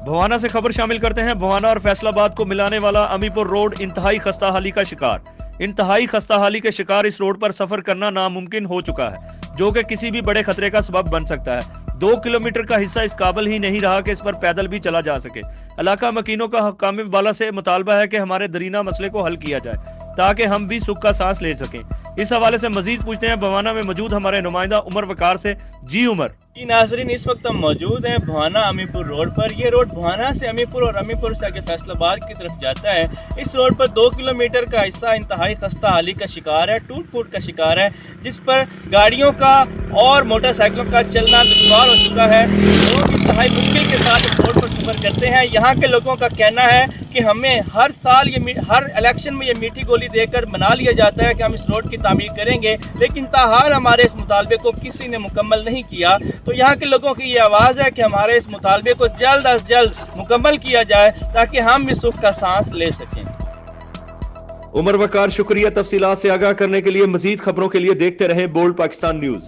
भवाना से खबर शामिल करते हैं। भवाना और फैसलाबाद को मिलाने वाला अमीपुर रोड इंतहाई खस्ताहाली का शिकार। इंतहाई खस्ताहाली के शिकार इस रोड पर सफर करना नामुमकिन हो चुका है, जो कि किसी भी बड़े खतरे का सबब बन सकता है। 2 किलोमीटर का हिस्सा इस काबिल ही नहीं रहा कि इस पर पैदल भी चला जा सके। इलाका मकीनों का हकाम बाला से मुतालबा है कि हमारे दरीना मसले को हल किया जाए ताकि हम भी सुख का सांस ले सकें। इस हवाले से मजीद पूछते हैं भवाना में मौजूद हमारे नुमाइंदा उमर वकार से। जी उमर। जी नाजरीन, इस वक्त हम मौजूद हैं भवाना अमीपुर रोड पर। यह रोड भवाना से अमीपुर और अमीपुर से आगे फैसलाबाद की तरफ जाता है। इस रोड पर 2 किलोमीटर का हिस्सा इंतहाई खस्ता हाली का शिकार है, टूट फूट का शिकार है, जिस पर गाड़ियों का और मोटरसाइकिलों का चलना दुश्वार हो चुका है। लोग इंतहाई मुश्किल के साथ इस रोड पर सफर करते हैं। यहाँ के लोगों का कहना है कि हमें हर साल हर इलेक्शन में ये मीठी गोली देकर मना लिया जाता है कि हम इस रोड की तामीर करेंगे, लेकिन ताहाल हमारे इस मुतालबे को किसी ने मुकम्मल नहीं किया। तो यहाँ के लोगों की ये आवाज़ है कि हमारे इस मुतालबे को जल्द अज जल्द मुकम्मल किया जाए ताकि हम भी सुख का सांस ले सकें। उमर वकार, शुक्रिया। तफसीलात से आगाह करने के लिए, मजीद खबरों के लिए देखते रहें बोल्ड पाकिस्तान न्यूज।